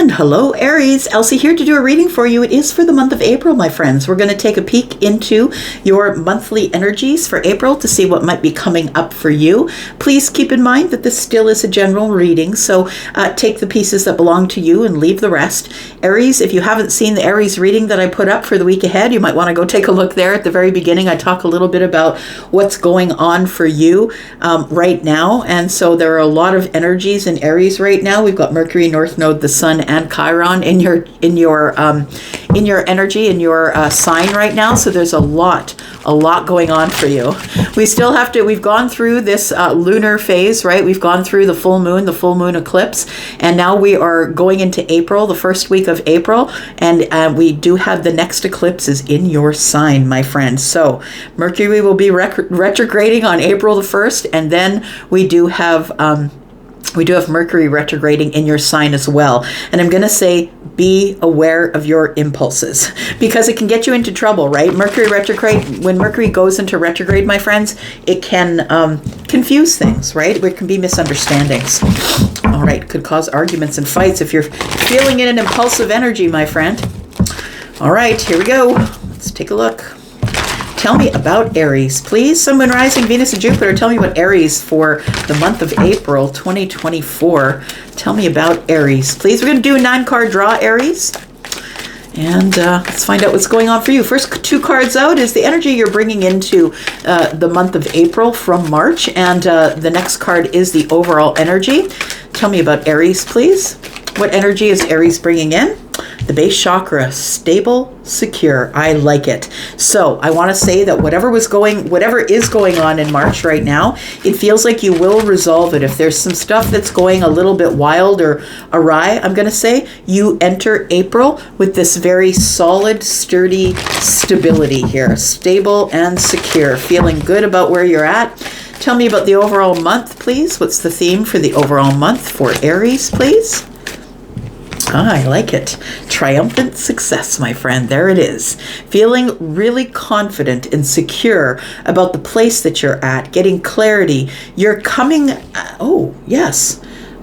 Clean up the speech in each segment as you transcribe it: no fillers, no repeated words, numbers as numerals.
And hello, Aries. Elsie here to do a reading for you. It is for the month of April, my friends. We're going to take a peek into your monthly energies for April to see what might be coming up for you. Please keep in mind that this still is a general reading, so take the pieces that belong to you and leave the rest. Aries, if you haven't seen the Aries reading that I put up for the week ahead, you might want to go take a look there. At the very beginning, I talk a little bit about what's going on for you right now. And so there are a lot of energies in Aries right now. We've got Mercury, North Node, the Sun, and Chiron in your energy, in your sign right now. So there's a lot going on for you. We've gone through this lunar phase, right? We've gone through the full moon eclipse, and now we are going into April, the first week of April, and we do have the next eclipse is in your sign, my friend. So Mercury will be retrograding on April the 1st, and then we do have Mercury retrograding in your sign as well. And I'm going to say, be aware of your impulses because it can get you into trouble, right? Mercury retrograde, when Mercury goes into retrograde, my friends, it can confuse things, right? It can be misunderstandings. All right, could cause arguments and fights if you're feeling in an impulsive energy, my friend. All right, here we go. Let's take a look. Tell me about Aries, please. Sun, Moon, Rising, Venus, and Jupiter. Tell me about Aries for the month of April 2024. Tell me about Aries, please. We're going to do a 9-card draw, Aries. And let's find out what's going on for you. First 2 cards out is the energy you're bringing into the month of April from March. And the next card is the overall energy. Tell me about Aries, please. What energy is Aries bringing in? The base chakra, stable, secure. I like it. So I want to say that whatever is going on in March right now, it feels like you will resolve it. If there's some stuff that's going a little bit wild or awry, I'm going to say you enter April with this very solid, sturdy stability here. Stable and secure. Feeling good about where you're at. Tell me about the overall month, please. What's the theme for the overall month for Aries, please? I like it. Triumphant success, my friend. There it is. Feeling really confident and secure about the place that you're at, getting clarity. You're coming, oh, yes.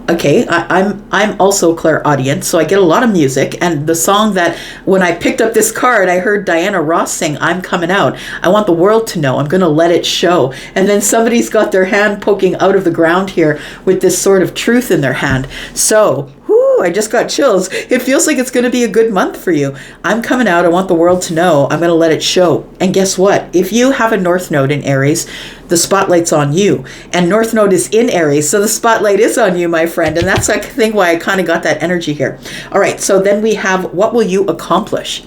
Okay, I'm also clairaudient, so I get a lot of music, and the song that, when I picked up this card, I heard Diana Ross sing, I'm coming out. I want the world to know. I'm going to let it show. And then somebody's got their hand poking out of the ground here with this sort of truth in their hand. So, I just got chills. It feels like it's going to be a good month for you. I'm coming out. I want the world to know. I'm going to let it show. And guess what? If you have a North Node in Aries, the spotlight's on you. And North Node is in Aries, so the spotlight is on you, my friend. And that's, I think, why I kind of got that energy here. All right, so then we have, what will you accomplish?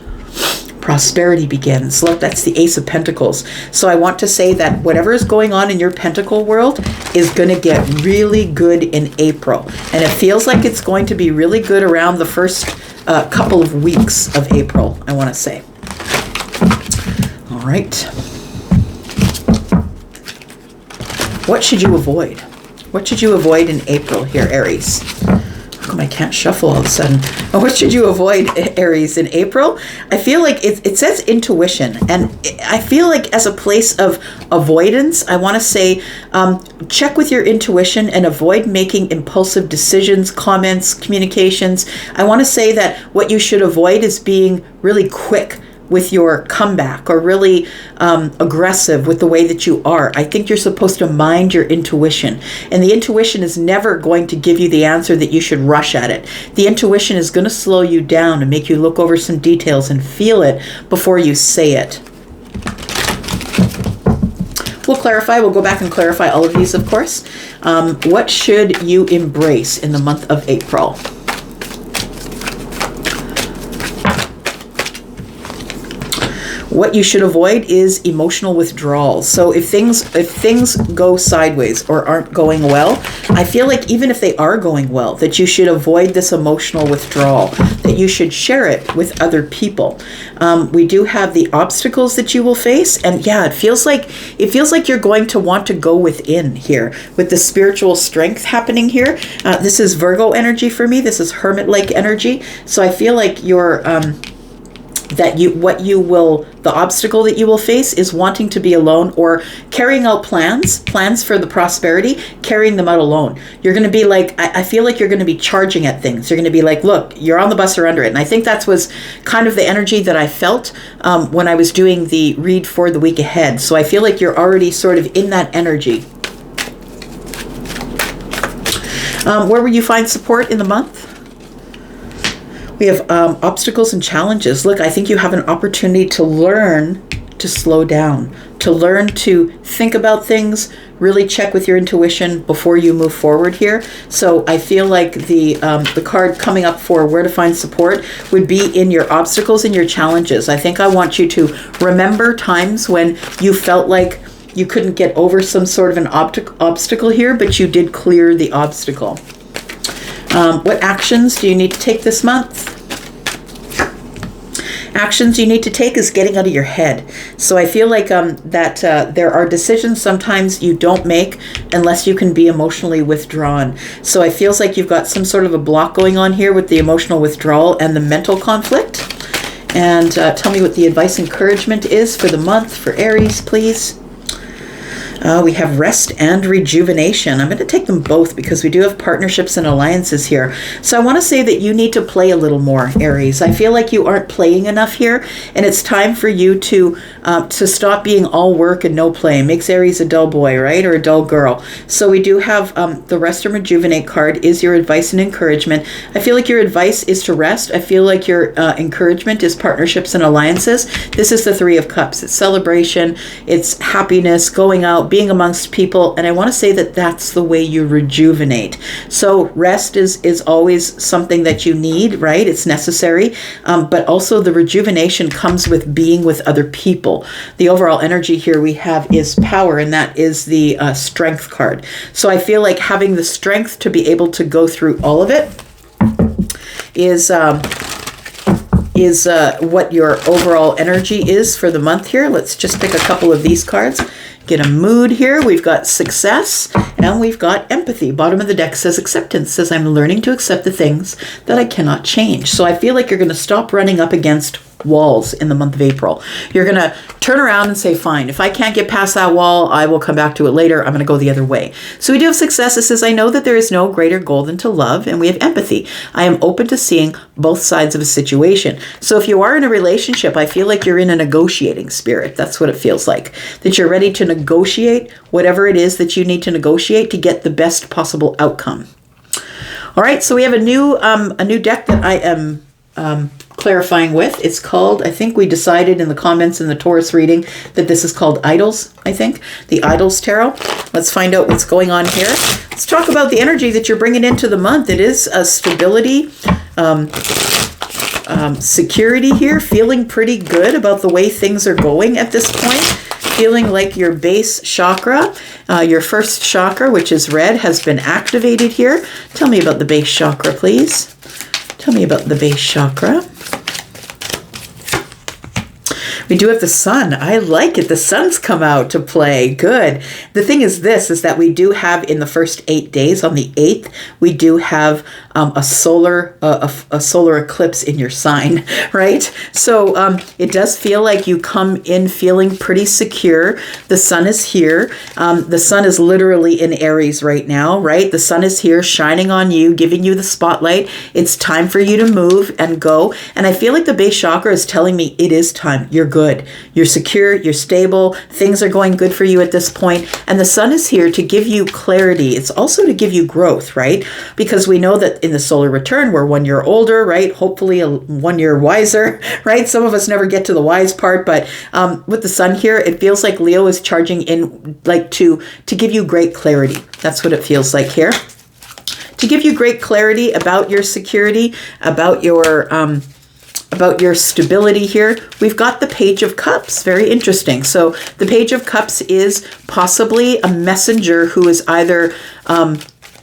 Prosperity begins. Look, that's the Ace of Pentacles. So I want to say that whatever is going on in your pentacle world is going to get really good in April. And it feels like it's going to be really good around the first couple of weeks of April, I want to say. All right. What should you avoid? What should you avoid in April here, Aries? I can't shuffle all of a sudden. What should you avoid, Aries, in April? I feel like it says intuition, and I feel like as a place of avoidance, I want to say check with your intuition and avoid making impulsive decisions, comments, communications. I want to say that what you should avoid is being really quick with your comeback or really aggressive with the way that you are. I think you're supposed to mind your intuition. And the intuition is never going to give you the answer that you should rush at it. The intuition is going to slow you down and make you look over some details and feel it before you say it. We'll clarify. We'll go back and clarify all of these, of course. What should you embrace in the month of April? What you should avoid is emotional withdrawal. So if things go sideways or aren't going well, I feel like even if they are going well, that you should avoid this emotional withdrawal, that you should share it with other people. We do have the obstacles that you will face, and yeah, it feels like you're going to want to go within here with the spiritual strength happening here. This is Virgo energy for me. This is hermit-like energy. So I feel like you're the obstacle that you will face is wanting to be alone, or carrying out plans for the prosperity, carrying them out alone. You're going to be like, I feel like you're going to be charging at things. You're going to be like, look, you're on the bus or under it. And I think that was kind of the energy that I felt when I was doing the read for the week ahead. So I feel like you're already sort of in that energy. Where will you find support in the month? We have obstacles and challenges. Look, I think you have an opportunity to learn to slow down, to learn to think about things, really check with your intuition before you move forward here. So I feel like the card coming up for where to find support would be in your obstacles and your challenges. I think I want you to remember times when you felt like you couldn't get over some sort of an obstacle here, but you did clear the obstacle. What actions do you need to take this month? Actions you need to take is getting out of your head. So I feel like that there are decisions sometimes you don't make unless you can be emotionally withdrawn. So it feels like you've got some sort of a block going on here with the emotional withdrawal and the mental conflict. And tell me what the advice encouragement is for the month for Aries, please. We have rest and rejuvenation. I'm going to take them both because we do have partnerships and alliances here. So I want to say that you need to play a little more, Aries. I feel like you aren't playing enough here, and it's time for you to stop being all work and no play. It makes Aries a dull boy, right, or a dull girl. So we do have the rest and rejuvenate card is your advice and encouragement. I feel like your advice is to rest. I feel like your encouragement is partnerships and alliances. This is the Three of Cups. It's celebration. It's happiness, going out, being amongst people, and I want to say that that's the way you rejuvenate. So rest is always something that you need, right? It's necessary, but also the rejuvenation comes with being with other people. The overall energy here we have is power, and that is the strength card. So I feel like having the strength to be able to go through all of it is what your overall energy is for the month here. Let's just pick a couple of these cards. Get a mood here. We've got success and we've got empathy. Bottom of the deck says acceptance, says I'm learning to accept the things that I cannot change. So I feel like you're going to stop running up against walls in the month of April. You're going to turn around and say, fine, if I can't get past that wall, I will come back to it later. I'm going to go the other way. So we do have success. It says, I know that there is no greater goal than to love. And we have empathy. I am open to seeing both sides of a situation. So if you are in a relationship, I feel like you're in a negotiating spirit. That's what it feels like. That you're ready to negotiate whatever it is that you need to negotiate to get the best possible outcome. All right. So we have a new deck that I am clarifying with. It's called, I think we decided in the comments in the Taurus reading that this is called Idols, I think. The Idols Tarot. Let's find out what's going on here. Let's talk about the energy that you're bringing into the month. It is a stability, security here, feeling pretty good about the way things are going at this point. Feeling like your base chakra, your first chakra, which is red, has been activated here. Tell me about the base chakra, please. Tell me about the base chakra. We do have the sun. I like it. The sun's come out to play. Good. The thing is that we do have in the first 8 days, on the 8th, we do have a solar eclipse in your sign, right? So it does feel like you come in feeling pretty secure. The sun is here. The sun is literally in Aries right now, right? The sun is here shining on you, giving you the spotlight. It's time for you to move and go. And I feel like the base chakra is telling me it is time. You're good. You're secure. You're stable. Things are going good for you at this point. And the sun is here to give you clarity. It's also to give you growth, right? Because we know that in the solar return, we're 1 year older, right? Hopefully 1 year wiser, right? Some of us never get to the wise part, but with the sun here, it feels like Leo is charging in like to give you great clarity. That's what it feels like here. To give you great clarity about your security, about your stability here. We've got the Page of Cups. Very interesting. So the Page of Cups is possibly a messenger who is either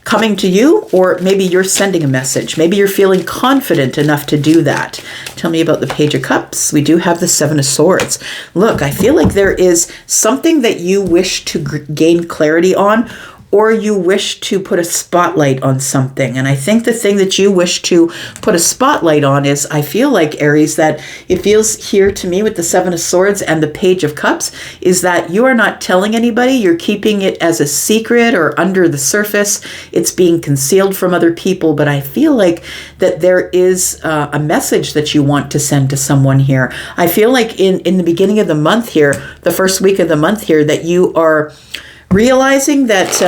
coming to you, or maybe you're sending a message. Maybe you're feeling confident enough to do that. Tell me about the Page of Cups. We do have the Seven of Swords. Look, I feel like there is something that you wish to gain clarity on, or you wish to put a spotlight on something. And I think the thing that you wish to put a spotlight on is, I feel like, Aries, that it feels here to me with the Seven of Swords and the Page of Cups, is that you are not telling anybody. You're keeping it as a secret or under the surface. It's being concealed from other people. But I feel like that there is a message that you want to send to someone here. I feel like in the beginning of the month here, the first week of the month here, that you are realizing that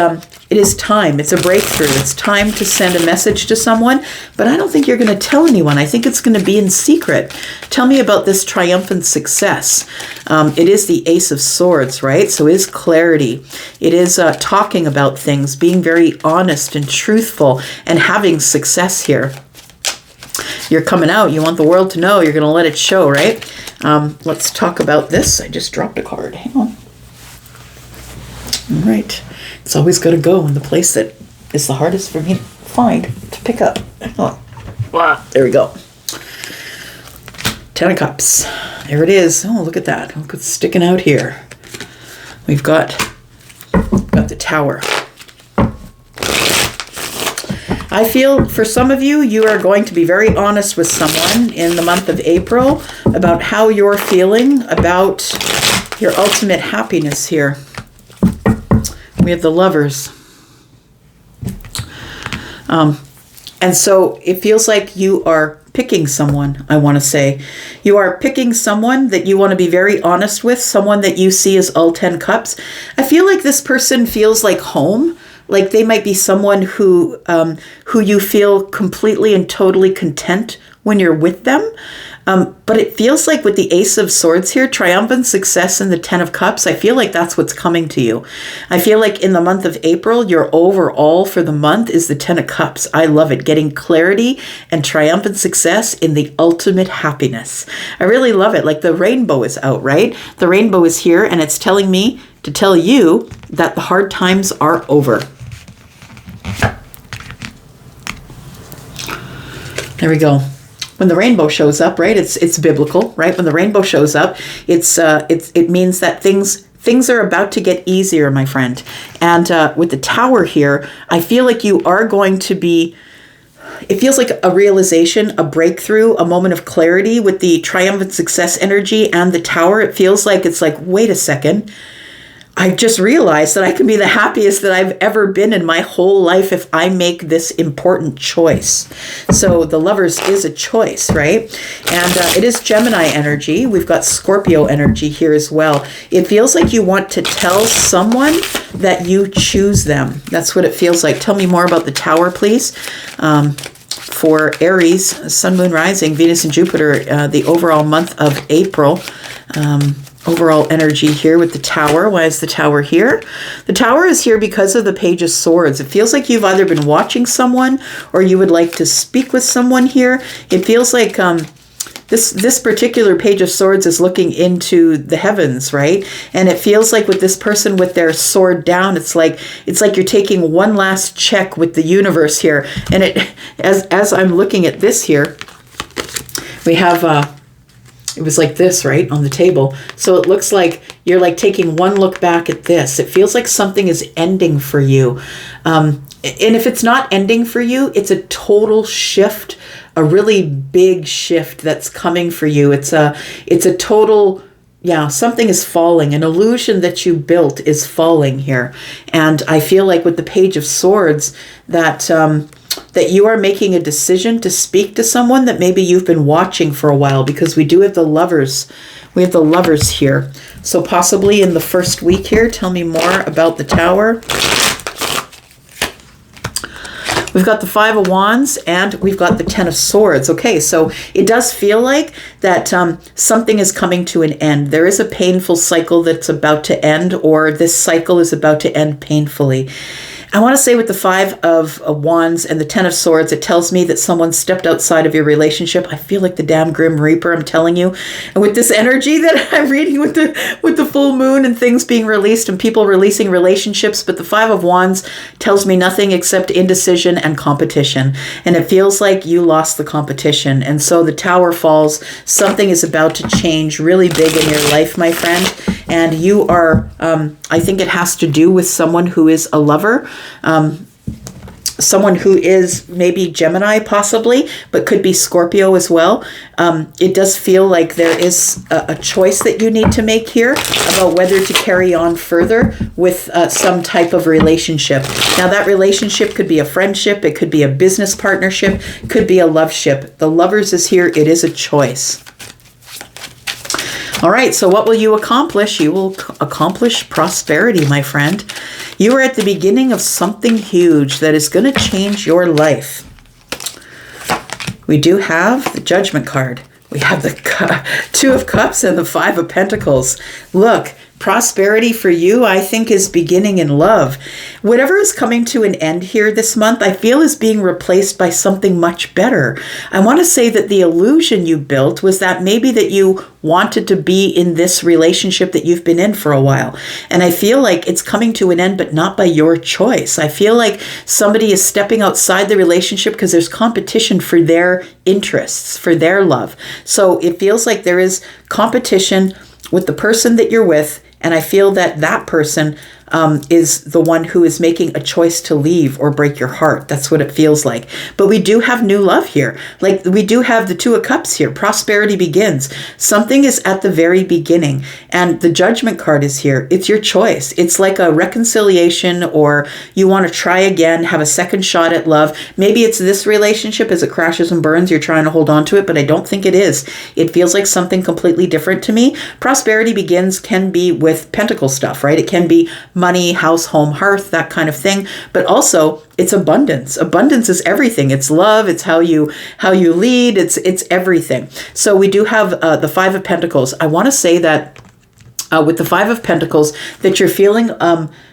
it is time. It's a breakthrough. It's time to send a message to someone, but I don't think you're going to tell anyone. I think it's going to be in secret. Tell me about this triumphant success. It is the Ace of Swords, right? So it is clarity. It is talking about things, being very honest and truthful, and having success here. You're coming out. You want the world to know. You're going to let it show, right? Let's talk about this. I just dropped a card. Hang on. All right. It's always got to go in the place that is the hardest for me to find, to pick up. Hang on. Wow. There we go. Ten of Cups. There it is. Oh, look at that. Look what's sticking out here. We've got the Tower. I feel for some of you, you are going to be very honest with someone in the month of April about how you're feeling about your ultimate happiness here. We have the Lovers. And so it feels like you are picking someone, I want to say. You are picking someone that you want to be very honest with, someone that you see as all 10 cups. I feel like this person feels like home. Like they might be someone who you feel completely and totally content when you're with them. But it feels like with the Ace of Swords here, triumphant success and the Ten of Cups, I feel like that's what's coming to you. I feel like in the month of April, your overall for the month is the Ten of Cups. I love it. Getting clarity and triumphant success in the ultimate happiness. I really love it. Like the rainbow is out, right? The rainbow is here, and it's telling me to tell you that the hard times are over. There we go. When the rainbow shows up, right? It's biblical, right? When the rainbow shows up, it means that things are about to get easier, my friend. And with the Tower here, I feel like you are going to be. It feels like a realization, a breakthrough, a moment of clarity with the triumphant success energy and the Tower. It feels like it's like, wait a second. I just realized that I can be the happiest that I've ever been in my whole life if I make this important choice. So the Lovers is a choice, right? And it is Gemini energy. We've got Scorpio energy here as well. It feels like you want to tell someone that you choose them. That's what it feels like. Tell me more about the Tower, please. For Aries, Sun, Moon, Rising, Venus, and Jupiter, the overall month of April. Overall energy here with the Tower. Why is the Tower here? The Tower is here because of the Page of Swords. It feels like you've either been watching someone or you would like to speak with someone here. It feels like this particular Page of Swords is looking into the heavens, right? And it feels like with this person with their sword down, it's like you're taking one last check with the universe here. And it, as I'm looking at this here, we have it was like this, right, on the table. So it looks like you're like taking one look back at this. It feels like something is ending for you. And if it's not ending for you, it's a total shift, a really big shift that's coming for you. It's a total, something is falling. An illusion that you built is falling here. And I feel like with the Page of Swords that you are making a decision to speak to someone that maybe you've been watching for a while, because we do have the Lovers. We have the Lovers here. So possibly in the first week here, tell me more about the Tower. We've got the Five of Wands and we've got the Ten of Swords. Okay, so it does feel like that something is coming to an end. There is a painful cycle that's about to end, or this cycle is about to end painfully. I want to say with the Five of Wands and the Ten of Swords, it tells me that someone stepped outside of your relationship. I feel like the damn Grim Reaper, I'm telling you. And with this energy that I'm reading with the full moon and things being released and people releasing relationships, but the Five of Wands tells me nothing except indecision and competition. And it feels like you lost the competition. And so the Tower falls. Something is about to change really big in your life, my friend. And you are I think it has to do with someone who is a lover. Someone who is maybe Gemini possibly, but could be Scorpio as well. It does feel like there is a choice that you need to make here about whether to carry on further with some type of relationship. Now that relationship could be a friendship, it could be a business partnership, could be a loveship. The Lovers is here. It is a choice. All right, so what will you accomplish? You will accomplish prosperity, my friend. You are at the beginning of something huge that is going to change your life. We do have the Judgment card. We have the Two of Cups and the Five of Pentacles. Look, prosperity for you, I think, is beginning in love. Whatever is coming to an end here this month, I feel is being replaced by something much better. I want to say that the illusion you built was that maybe that you wanted to be in this relationship that you've been in for a while. And I feel like it's coming to an end, but not by your choice. I feel like somebody is stepping outside the relationship because there's competition for their interests, for their love. So it feels like there is competition with the person that you're with. And I feel that that person is the one who is making a choice to leave or break your heart. That's what it feels like. But we do have new love here. Like we do have the Two of Cups here. Prosperity begins. Something is at the very beginning. And the Judgment card is here. It's your choice. It's like a reconciliation, or you want to try again, have a second shot at love. Maybe it's this relationship as it crashes and burns. You're trying to hold on to it, but I don't think it is. It feels like something completely different to me. Prosperity begins can be with Pentacle stuff, right? It can be money, house, home, hearth, that kind of thing. But also it's abundance. Abundance is everything. It's love. It's how you lead. It's everything. So we do have the Five of Pentacles. I want to say that with the Five of Pentacles that you're feeling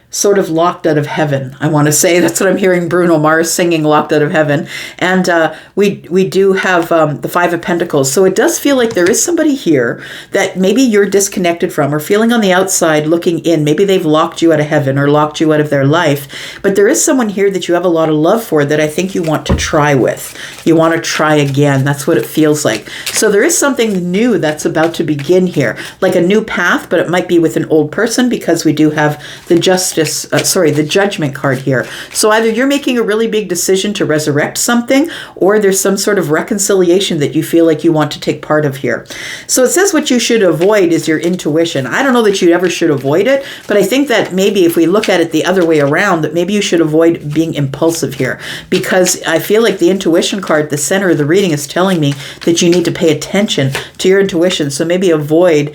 sort of locked out of heaven. I want to say that's what I'm hearing Bruno Mars singing, Locked Out of Heaven. And we do have the Five of Pentacles. So it does feel like there is somebody here that maybe you're disconnected from or feeling on the outside looking in. Maybe they've locked you out of heaven or locked you out of their life. But there is someone here that you have a lot of love for that I think you want to try with. You want to try again. That's what it feels like. So there is something new that's about to begin here, like a new path, but it might be with an old person because we do have the the Judgment card here. So either you're making a really big decision to resurrect something, or there's some sort of reconciliation that you feel like you want to take part of here. So it says what you should avoid is your intuition. I don't know that you ever should avoid it, but I think that maybe if we look at it the other way around, that maybe you should avoid being impulsive here, because I feel like the intuition card, the center of the reading, is telling me that you need to pay attention to your intuition. So maybe avoid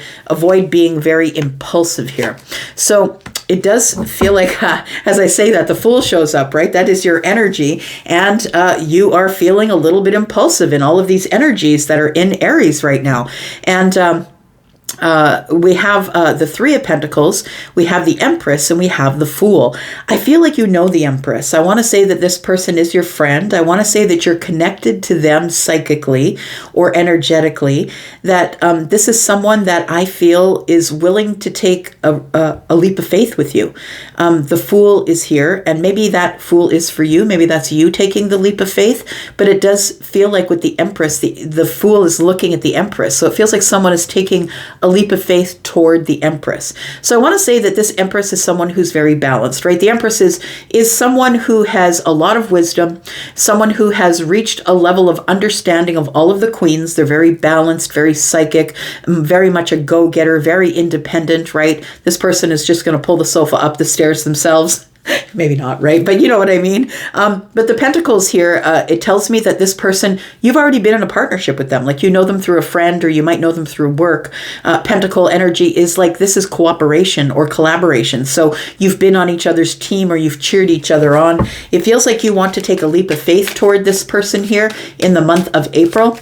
being very impulsive here. So it does feel like, as I say that, the Fool shows up, right? That is your energy. And you are feeling a little bit impulsive in all of these energies that are in Aries right now. And we have the Three of Pentacles, we have the Empress, and we have the Fool. I feel like you know the Empress. I want to say that this person is your friend. I want to say that you're connected to them psychically or energetically, that this is someone that I feel is willing to take a leap of faith with you. The Fool is here, and maybe that Fool is for you. Maybe that's you taking the leap of faith, but it does feel like with the Empress, the Fool is looking at the Empress. So it feels like someone is taking a leap of faith toward the Empress. So I want to say that this Empress is someone who's very balanced, right? The Empress is someone who has a lot of wisdom, someone who has reached a level of understanding of all of the queens. They're very balanced, very psychic, very much a go-getter, very independent, right? This person is just going to pull the sofa up the stairs themselves. Maybe not, right? But you know what I mean? But the Pentacles here, it tells me that this person, you've already been in a partnership with them. Like you know them through a friend, or you might know them through work. Pentacle energy is like this is cooperation or collaboration. So you've been on each other's team, or you've cheered each other on. It feels like you want to take a leap of faith toward this person here in the month of April.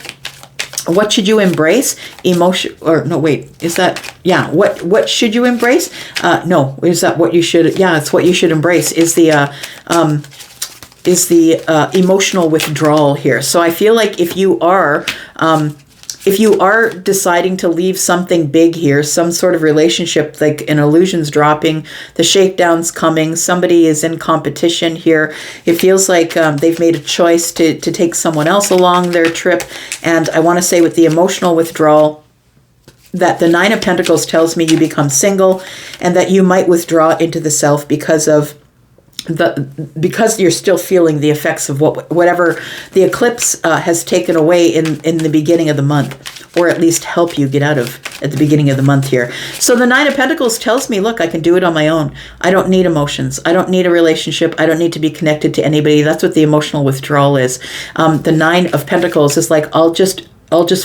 What should you embrace? Emotion, or no, wait, is that, yeah, what should you embrace? No, is that what you should, yeah, it's what you should embrace is the emotional withdrawal here. So I feel like if you are deciding to leave something big here, some sort of relationship, like an illusion's dropping, the shakedown's coming, somebody is in competition here, it feels like they've made a choice to take someone else along their trip. And I want to say with the emotional withdrawal, that the Nine of Pentacles tells me you become single, and that you might withdraw into the self because you're still feeling the effects of whatever the eclipse has taken away in the beginning of the month, or at least help you get out of at the beginning of the month here. So the Nine of Pentacles tells me, look, I can do it on my own. I don't need emotions. I don't need a relationship. I don't need to be connected to anybody. That's what the emotional withdrawal is. The Nine of Pentacles is like, I'll just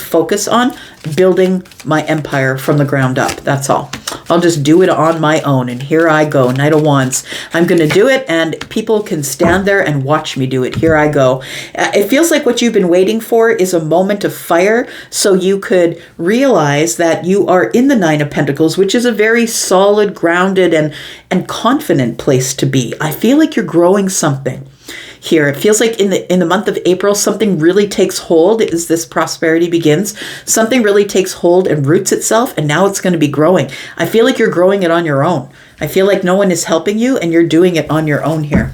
focus on building my empire from the ground up. That's all. I'll just do it on my own. And here I go, Knight of Wands. I'm going to do it, and people can stand there and watch me do it. Here I go. It feels like what you've been waiting for is a moment of fire, so you could realize that you are in the Nine of Pentacles, which is a very solid, grounded, and confident place to be. I feel like you're growing something here. It feels like in the month of April, something really takes hold as this prosperity begins. Something really takes hold and roots itself, and now it's going to be growing. I feel like you're growing it on your own. I feel like no one is helping you, and you're doing it on your own here.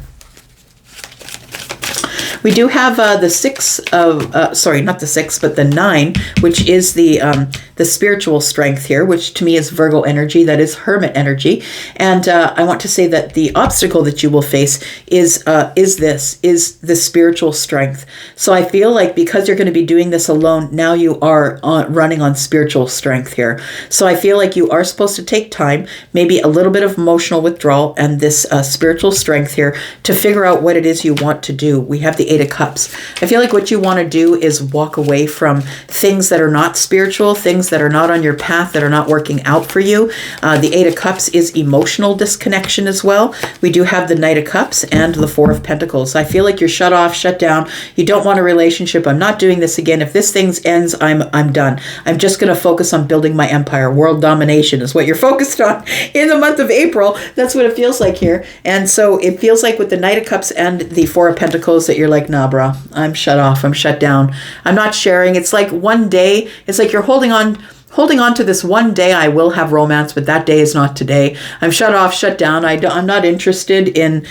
We do have the six of, sorry, not the six, but the nine, which is the spiritual strength here, which to me is Virgo energy. That is Hermit energy. And I want to say that the obstacle that you will face is the spiritual strength. So I feel like because you're going to be doing this alone, now you are running on spiritual strength here. So I feel like you are supposed to take time, maybe a little bit of emotional withdrawal and this spiritual strength here to figure out what it is you want to do. We have the Eight of Cups. I feel like what you want to do is walk away from things that are not spiritual, things that are not on your path, that are not working out for you. The Eight of Cups is emotional disconnection as well. We do have the Knight of Cups and the Four of Pentacles. I feel like you're shut off, shut down. You don't want a relationship. I'm not doing this again. If this thing ends, I'm done. I'm just going to focus on building my empire. World domination is what you're focused on in the month of April. That's what it feels like here. And so it feels like with the Knight of Cups and the Four of Pentacles that you're like, nah, bro, I'm shut off. I'm shut down. I'm not sharing. It's like one day, it's like you're holding on to this one day I will have romance, but that day is not today. I'm shut off, shut down. I'm not interested in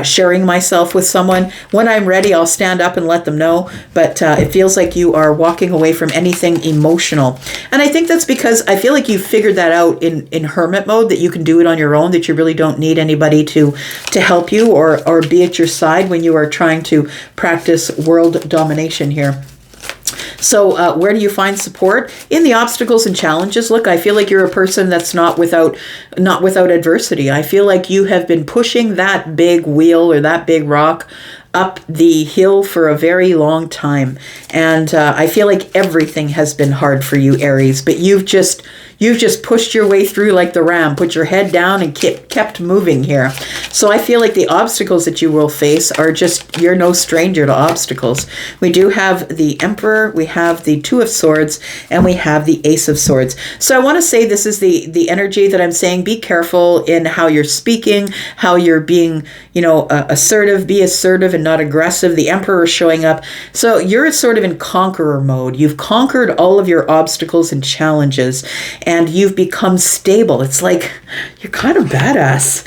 sharing myself with someone. When I'm ready, I'll stand up and let them know. But it feels like you are walking away from anything emotional. And I think that's because I feel like you figured that out in hermit mode, that you can do it on your own, that you really don't need anybody to help you or be at your side when you are trying to practice world domination here. So where do you find support? In the obstacles and challenges. Look, I feel like you're a person that's not without adversity. I feel like you have been pushing that big wheel or that big rock up the hill for a very long time. And I feel like everything has been hard for you, Aries, but you've just pushed your way through like the ram, put your head down and kept moving here. So I feel like the obstacles that you will face are just, you're no stranger to obstacles. We do have the Emperor, we have the Two of Swords, and we have the Ace of Swords. So I want to say this is the energy that I'm saying, be careful in how you're speaking, how you're being, assertive, be assertive and not aggressive. The Emperor is showing up. So you're sort of in conqueror mode. You've conquered all of your obstacles and challenges, and you've become stable. It's like you're kind of badass,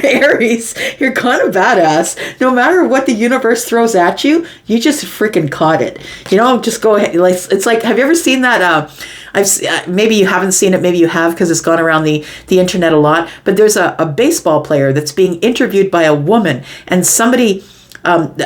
Aries. You're kind of badass. No matter what the universe throws at you, you just freaking caught it. Just go ahead. It's like, have you ever seen that? Maybe you haven't seen it. Maybe you have, because it's gone around the internet a lot. But there's a baseball player that's being interviewed by a woman, and somebody.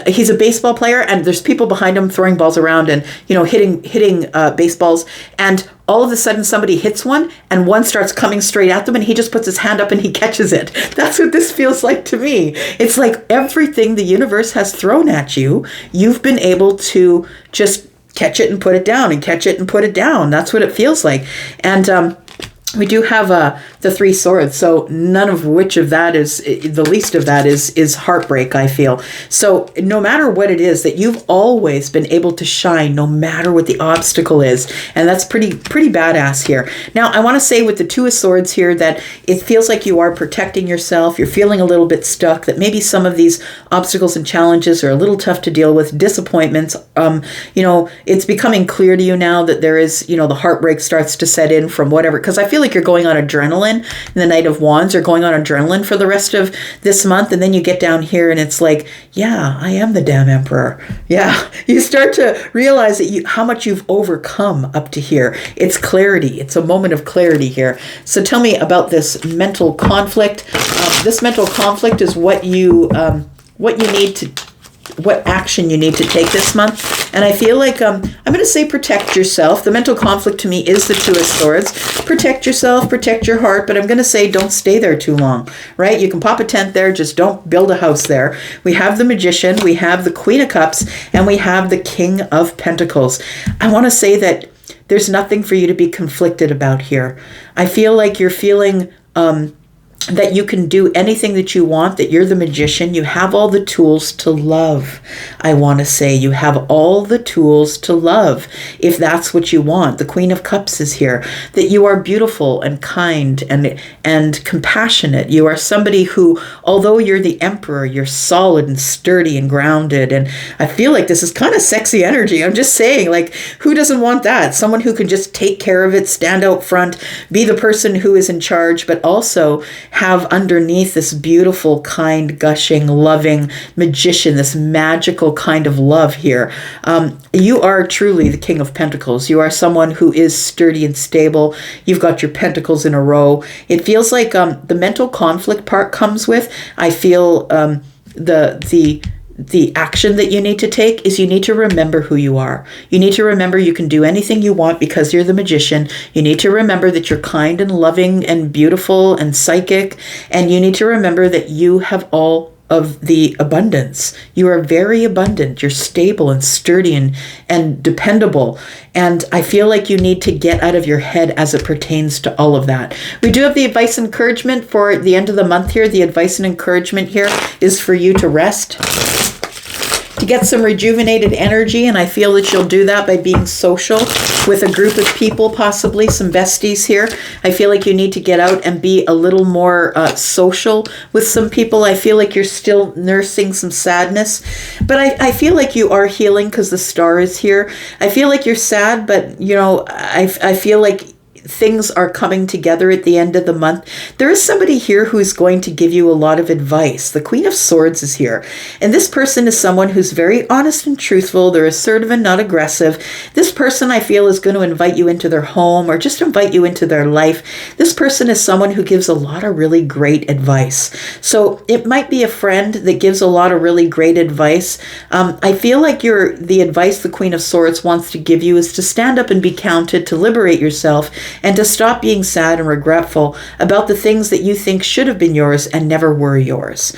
He's a baseball player, and there's people behind him throwing balls around and hitting baseballs, and all of a sudden somebody hits one, and one starts coming straight at them, and he just puts his hand up and he catches it. That's what this feels like to me. It's like everything the universe has thrown at you, you've been able to just catch it and put it down, and catch it and put it down. That's what it feels like. And we do have the Three Swords, so none of which of that is, the least of that is heartbreak, I feel. So no matter what it is, that you've always been able to shine no matter what the obstacle is, and that's pretty badass here. Now, I want to say with the Two of Swords here that it feels like you are protecting yourself, you're feeling a little bit stuck, that maybe some of these obstacles and challenges are a little tough to deal with, disappointments. It's becoming clear to you now that there is, the heartbreak starts to set in from whatever, because I feel like you're going on adrenaline, adrenaline, and the Knight of Wands are going on adrenaline for the rest of this month. And then you get down here and it's like, yeah, I am the damn emperor. Yeah, you start to realize that how much you've overcome up to here. It's clarity. It's a moment of clarity here. So tell me about this mental conflict. This mental conflict is what you need to, what action you need to take this month. And I feel like I'm going to say protect yourself. The mental conflict to me is the Two of Swords. Protect yourself, protect your heart, but I'm going to say don't stay there too long, right? You can pop a tent there, just don't build a house there. We have the Magician, we have the Queen of Cups, and we have the King of Pentacles. I want to say that there's nothing for you to be conflicted about here. I feel like you're feeling that you can do anything that you want, that you're the magician. You have all the tools to love. I want to say you have all the tools to love, if that's what you want. The Queen of Cups is here, that you are beautiful and kind and compassionate. You are somebody who, although you're the emperor, you're solid and sturdy and grounded. And I feel like this is kind of sexy energy. I'm just saying, like, who doesn't want that? Someone who can just take care of it, stand out front, be the person who is in charge, but also have underneath this beautiful, kind, gushing, loving magician, this magical kind of love here. You are truly the King of Pentacles. You are someone who is sturdy and stable. You've got your pentacles in a row. It feels like the mental conflict part comes with, I feel the action that you need to take is you need to remember who you are. You need to remember you can do anything you want because you're the magician. You need to remember that you're kind and loving and beautiful and psychic. And you need to remember that you have all of the abundance. You are very abundant. You're stable and sturdy and dependable. And I feel like you need to get out of your head as it pertains to all of that. We do have the advice and encouragement for the end of the month here. The advice and encouragement here is for you to rest, to get some rejuvenated energy, and I feel that you'll do that by being social with a group of people, possibly some besties here. I feel like you need to get out and be a little more social with some people. I feel like you're still nursing some sadness, but I feel like you are healing because the Star is here. I feel like you're sad, but you know, I feel like things are coming together at the end of the month. There is somebody here who's going to give you a lot of advice. The Queen of Swords is here. And this person is someone who's very honest and truthful. They're assertive and not aggressive. This person, I feel, is going to invite you into their home or just invite you into their life. This person is someone who gives a lot of really great advice. So it might be a friend that gives a lot of really great advice. I feel like the advice the Queen of Swords wants to give you is to stand up and be counted, to liberate yourself, and to stop being sad and regretful about the things that you think should have been yours and never were yours.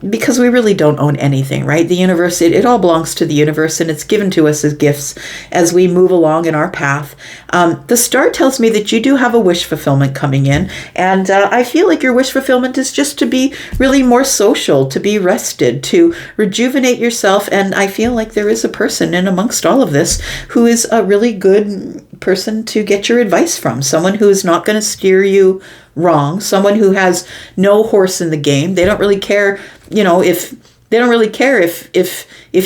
Because we really don't own anything, right? The universe, it all belongs to the universe, and it's given to us as gifts as we move along in our path. The Star tells me that you do have a wish fulfillment coming in, and I feel like your wish fulfillment is just to be really more social, to be rested, to rejuvenate yourself, and I feel like there is a person in amongst all of this who is a really good person to get your advice from, someone who is not going to steer you wrong, someone who has no horse in the game. They don't really care, if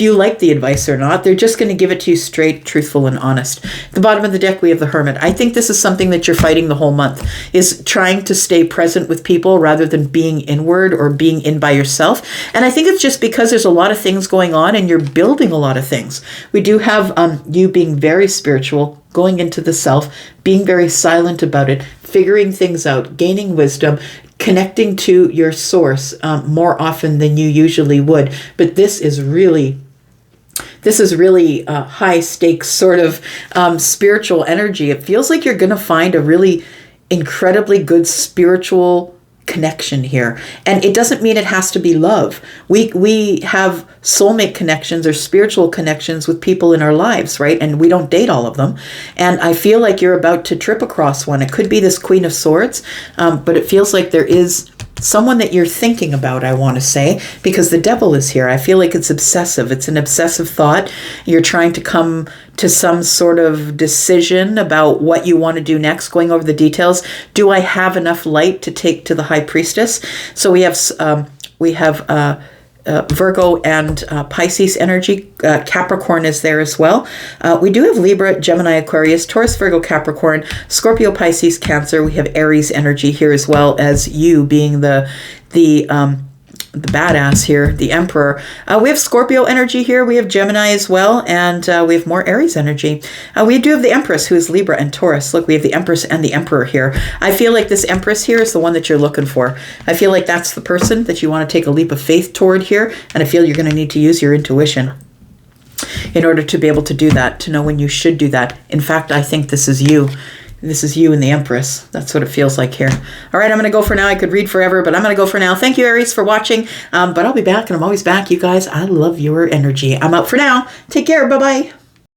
you like the advice or not. They're just going to give it to you straight, truthful, and honest. At the bottom of the deck, we have the Hermit. I think this is something that you're fighting the whole month, is trying to stay present with people rather than being inward or being in by yourself. And I think it's just because there's a lot of things going on and you're building a lot of things. We do have you being very spiritual, going into the self, being very silent about it, figuring things out, gaining wisdom, connecting to your source more often than you usually would. But this is really high stakes sort of spiritual energy. It feels like you're going to find a really incredibly good spiritual connection here. And it doesn't mean it has to be love. We have soulmate connections or spiritual connections with people in our lives, right? And we don't date all of them. And I feel like you're about to trip across one. It could be this Queen of Swords, but it feels like there is someone that you're thinking about, I want to say, because the Devil is here. I feel like it's obsessive. It's an obsessive thought. You're trying to come to some sort of decision about what you want to do next, going over the details. Do I have enough light to take to the High Priestess? So we have Virgo and Pisces energy. Capricorn is there as well. We do have Libra, Gemini, Aquarius, Taurus, Virgo, Capricorn, Scorpio, Pisces, Cancer. We have Aries energy here as well as you being the badass here, the Emperor. We have Scorpio energy here. We have Gemini as well. And we have more Aries energy. We do have the Empress, who is Libra and Taurus. Look, we have the Empress and the Emperor here. I feel like this Empress here is the one that you're looking for. I feel like that's the person that you want to take a leap of faith toward here. And I feel you're going to need to use your intuition in order to be able to do that, to know when you should do that. In fact, I think this is you. This is you and the Empress. That's what it feels like here. All right, I'm going to go for now. I could read forever, but I'm going to go for now. Thank you, Aries, for watching. But I'll be back, and I'm always back, you guys. I love your energy. I'm out for now. Take care. Bye-bye.